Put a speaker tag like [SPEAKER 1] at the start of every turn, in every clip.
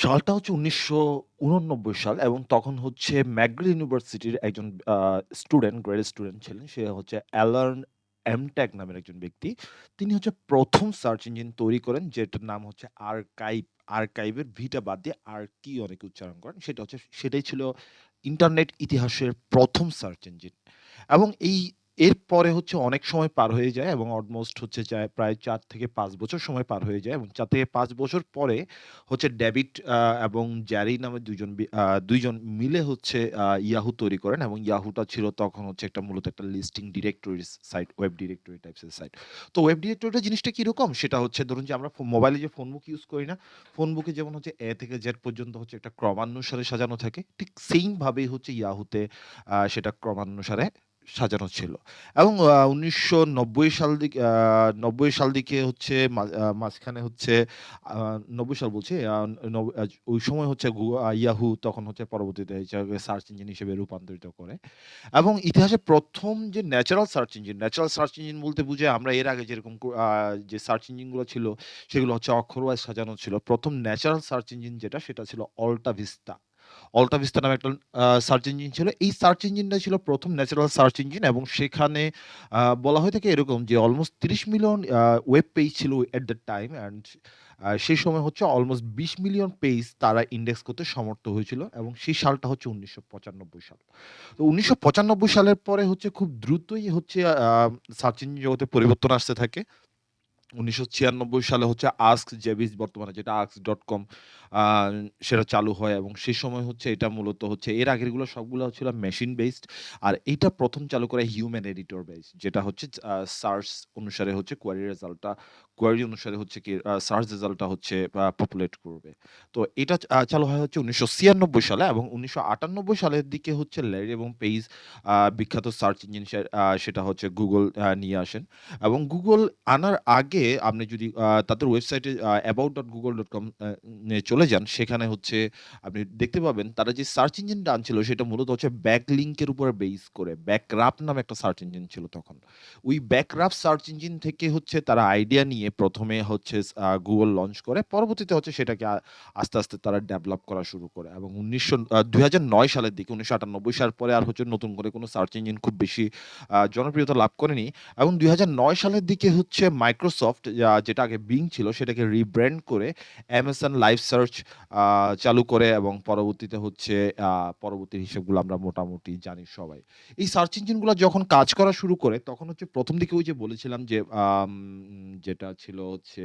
[SPEAKER 1] সালটা হচ্ছে ১৯৮৯ সাল এবং তখন হচ্ছে ম্যাকগিল ইউনিভার্সিটির একজন স্টুডেন্ট, গ্রেড স্টুডেন্ট ছিলেন। সে হচ্ছে অ্যালান এমটেক নামের একজন ব্যক্তি। তিনি হচ্ছে ১ম সার্চ ইঞ্জিন তৈরি করেন যেটার নাম হচ্ছে আর্কাইভ। আর্কাইভের ভিটা বাদ দিয়ে আরকি অনেকে উচ্চারণ করেন। সেটাই ছিল ইন্টারনেট ইতিহাসের ১ম সার্চ ইঞ্জিন। এবং এরপরে হচ্ছে অনেক সময় পার হয়ে যায় এবং অলমোস্ট হচ্ছে যায় প্রায় ৪ থেকে ৫ বছর সময় পার হয়ে যায় এবং ৪ থেকে ৫ বছর পরে হচ্ছে ডেভিড এবং জ্যারি নামে ২ জন মিলে হচ্ছে ইয়াহু তৈরি করেন এবং ইয়াহুটা ছিল তখন হচ্ছে মূলত একটা listing directories site, web directory types এর সাইট। তো ওয়েব ডিরেক্টরিটা জিনিসটা কিরকম? সেটা হচ্ছে ধরুন যে আমরা মোবাইলে যে ফোন বুক ইউজ করি না? ফোন বুকে যেমন হচ্ছে A থেকে Z পর্যন্ত হচ্ছে একটা ক্রমানুসারে সাজানো থাকে। ঠিক সেইম ভাবেই হচ্ছে ইয়াহুতে সেটা ক্রমানুসারে সাজানো ছিল। এবং ১৯৯০ সাল দিকে ৯০ সাল দিকে হচ্ছে মাঝখানে হচ্ছে আ ৯০ সাল বলছি নব আ ওই সময় হচ্ছে ইয়াহু তখন হচ্ছে পরবর্তীতে এটাকে সার্চ ইঞ্জিন হিসেবে রূপান্তরিত করে। এবং ইতিহাসে ১ম যে ন্যাচারাল সার্চ ইঞ্জিন বলতে বুঝাই আমরা এর আগে যেরকম যে সার্চ ইঞ্জিন গুলো ছিল সেগুলো হচ্ছে অক্ষরওয়াইজ সাজানো ছিল। ১ম ন্যাচারাল সার্চ ইঞ্জিন যেটা সেটা ছিল অল্টা ভিস্তা। অল্টা ভিস্তা নামে একটা সার্চ ইঞ্জিন ছিল। এই সার্চ ইঞ্জিনটা ছিল ১ম ন্যাচারাল সার্চ ইঞ্জিন এবং সেখানে বলা হয়ে থাকে এরকম যে অলমোস্ট ৩০ মিলিয়ন ওয়েব পেজ ছিল এট দ্যাট টাইম অ্যান্ড সেই সময় হচ্ছে অলমোস্ট ২০ মিলিয়ন পেজ তারা ইন্ডেক্স করতে সমর্থ হয়েছিল এবং সেই সালটা হচ্ছে ১৯৯৫ সাল। তো ১৯৯৫ সালের পরে হচ্ছে খুব দ্রুতই হচ্ছে সার্চ ইঞ্জিন জগতে পরিবর্তন আসতে থাকে। ১৯৯৬ সালে হচ্ছে আস্ক জেভিস বর্তমানে যেটা ask.com আ সেটা চালু হয় এবং সে সময় হচ্ছে এটা মূলত হচ্ছে এর আগেরগুলো সবগুলো ছিল মেশিন বেসড। আর এইটা ১ম চালু করে হিউম্যান এডিটর বেস যেটা হচ্ছে সার্চ অনুসারে হচ্ছে কোয়েরি অনুসারে হচ্ছে কি সার্চ রেজাল্টটা হচ্ছে পপুলেট করবে। তো এটা চালু হয় হচ্ছে ১৯৯৬ সালে এবং ১৯৯৮ সালের দিকে হচ্ছে ল্যারি এবং পেইজ বিখ্যাত সার্চ ইঞ্জিন সেটা হচ্ছে Google নিয়ে আসেন। এবং Google আনার আগে আপনি যদি তাদের ওয়েবসাইটে about.google.com এ চলে যান, সেখানে হচ্ছে আপনি দেখতে পাবেন তারা যে সার্চ ইঞ্জিনটা আনছিল সেটা মূলত হচ্ছে ব্যাকলিংক এর উপরে বেস করে। ব্যাকরাপ নামে একটা সার্চ ইঞ্জিন ছিল তখন। ওই ব্যাকরাপ সার্চ ইঞ্জিন থেকে হচ্ছে তারা আইডিয়া নিয়ে ১ম এ হচ্ছে Google লঞ্চ করে। পরবর্তীতে হচ্ছে সেটাকে আস্তে, আস্তে তারা ডেভেলপ করা শুরু করে এবং ২০০৯ সালের দিকে ১৯৯৮ সাল পরে আর হচ্ছে নতুন করে কোনো সার্চ ইঞ্জিন খুব বেশি জনপ্রিয়তা লাভ করেনি। এবং ২০০৯ সালের দিকে হচ্ছে মাইক্রোসফট যেটা আগে Bing ছিল সেটাকে রিব্র্যান্ড করে Amazon লাইভ সার্চ আ চালু করে এবং পরবর্তীতে হচ্ছে আ পরবর্তী হিসেবগুলো আমরা মোটামুটি জানি সবাই। এই সার্চ ইঞ্জিনগুলা যখন কাজ করা শুরু করে তখন হচ্ছে ১ম দিকে ওই যে বলেছিলাম যে যেটা ছিল হচ্ছে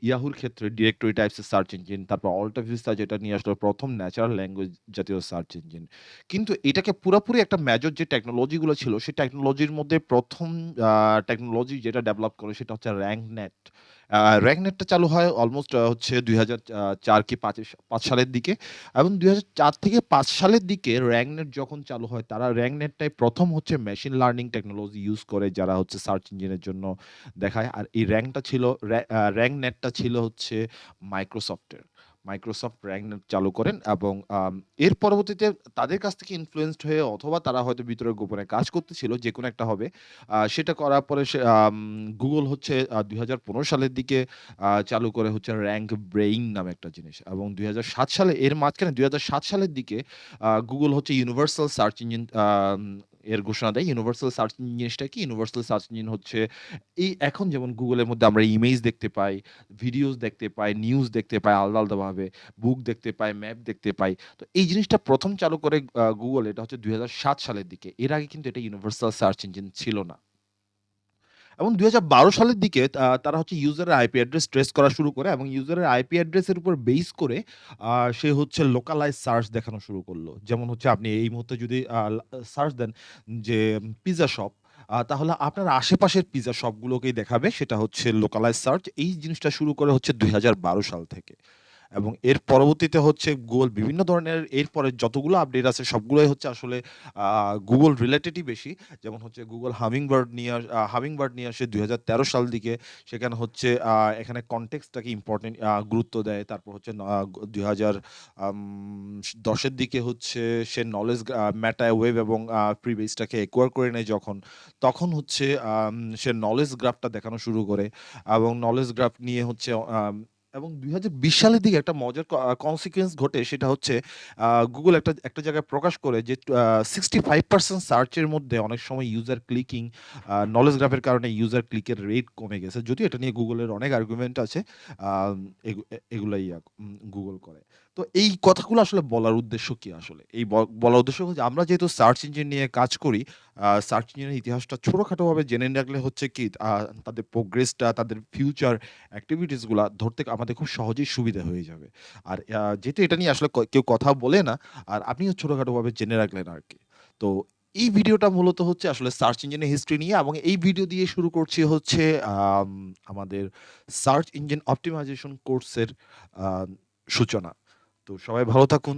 [SPEAKER 1] ইয়াহুর ক্ষেত্রে ডিরেক্টরি টাইপস এর সার্চ ইঞ্জিন, তারপর অল্টা ভিস্তা যেটা নিয়ে আসলো ১ম ন্যাচারাল ল্যাঙ্গুয়েজ জাতীয় সার্চ ইঞ্জিন। কিন্তু এটাকে পুরাপুরি একটা মেজর যে টেকনোলজি গুলো ছিল, সেই টেকনোলজির মধ্যে ১ম আ টেকনোলজি যেটা ডেভেলপ করে সেটা হচ্ছে RankNet। RankNet টা চালু হয় অলমোস্ট হচ্ছে ২০০৪ কি ৫ সালের দিকে এবং ২০০৪ থেকে ৫ সালের দিকে RankNet যখন চালু হয়, তারা RankNet টাই ১ম হচ্ছে মেশিন লার্নিং টেকনোলজি ইউস করে যারা হচ্ছে সার্চ ইঞ্জিনের জন্য দেখায়। আর এই RankNet টা ছিল হচ্ছে মাইক্রোসফটের। মাইক্রোসফট RankNet চালু করেন এবং এর পরবর্তীতে তাদের কাছ থেকে ইনফ্লুয়েন্সড হয়ে অথবা তারা হয়তো ভিতরে গোপনে কাজ করতেছিল, যেকোনো একটা হবে। সেটা করার পরে Google হচ্ছে ২০১৫ সালের দিকে চালু করে হচ্ছে র‍্যাংক ব্রেইন নামে একটা জিনিস এবং ২০০৭ সালে এর মাঝখানে ২০০৭ সালের দিকে Google হচ্ছে ইউনিভার্সাল সার্চ ইঞ্জিন এর ঘোষণা দেয়। ইউনিভার্সাল সার্চ ইঞ্জিন জিনিসটা কি? ইউনিভার্সাল সার্চ ইঞ্জিন হচ্ছে এখন যেমন Google এর মধ্যে আমরা ইমেজ দেখতে পাই, ভিডিওস দেখতে পাই, নিউজ দেখতে পাই আলাদা, আলাদাভাবে, বুক দেখতে পাই, ম্যাপ দেখতে পাই। তো এই জিনিসটা ১ম চালু করে Google এটা হচ্ছে ২০০৭ সালের দিকে। এর আগে কিন্তু এটা ইউনিভার্সাল সার্চ ইঞ্জিন ছিল না। এবং ২০১২ সালের দিকে তারা হচ্ছে ইউজারের আইপি অ্যাড্রেস ট্রেস করা শুরু করে এবং ইউজারের আইপি অ্যাড্রেসের উপর বেস করে সে হচ্ছে লোকালাইজ সার্চ দেখানো শুরু করল। যেমন হচ্ছে আপনি এই মুহূর্তে যদি সার্চ দেন যে পিজ্জা শপ তাহলে আপনার আশেপাশের পিজ্জা শপগুলোকেই দেখাবে। সেটা হচ্ছে লোকালাইজ সার্চ। এই জিনিসটা শুরু করে হচ্ছে ২০১২ সাল থেকে। এবং এর পরবর্তীতে হচ্ছে Google বিভিন্ন ধরনের এরপরে যতগুলো আপডেট আছে সবগুলোই হচ্ছে আসলে আ Google রিলেটেডই বেশি। যেমন হচ্ছে Google Hummingbird নিয়ে আসে ২০১৩ সাল দিকে। সেখানে হচ্ছে এখানে কনটেক্সটটাকে ইম্পোর্টেন্ট গুরুত্ব দেয়। তারপর হচ্ছে ২০১০ এর দিকে হচ্ছে সে নলেজ মেটা ওয়েব এবং ফ্রিবেসটাকে অ্যাকোয়ার করে নেয় যখন, তখন হচ্ছে সে নলেজ গ্রাফটা দেখানো শুরু করে এবং নলেজ গ্রাফ নিয়ে হচ্ছে এবং ২০২০ সালের দিকে একটা মজার consequence ঘটে, সেটা হচ্ছে Google একটা জায়গায় প্রকাশ করে যে 65% সার্চের মধ্যে অনেক সময় ইউজার ক্লিকিং নলেজ গ্রাফের কারণে ইউজার ক্লিকের রেট কমে গেছে। যদিও এটা নিয়ে Google এর অনেক আর্গুমেন্ট আছে। আম এগুলাই Google করে। তো এই কথাগুলো আসলে বলার উদ্দেশ্য কি আসলে? এই বলার উদ্দেশ্য হচ্ছে আমরা যেহেতু সার্চ ইঞ্জিন নিয়ে কাজ করি, সার্চ ইঞ্জিনের ইতিহাসটা ছোটখাটোভাবে জেনে রাখলে হচ্ছে কি তাদের প্রোগ্রেসটা, তাদের ফিউচার এক্টিভিটিস গুলা ধরতে আমাদের খুব সহজেই সুবিধা হয়ে যাবে। আর যেহেতু এটা নিয়ে আসলে কেউ কথা বলে না, আর আপনিও ছোটখাটোভাবে জেনে রাখলেন আরকি। তো এই ভিডিওটা মূলত হচ্ছে আসলে সার্চ ইঞ্জিনের হিস্ট্রি নিয়ে, এবং এই ভিডিও দিয়ে শুরু করছি হচ্ছে আম আমাদের সার্চ ইঞ্জিন অপ্টিমাইজেশন কোর্সের আ সূচনা। তো সবাই ভালো থাকুন।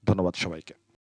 [SPEAKER 1] ধন্যবাদ সবাইকে।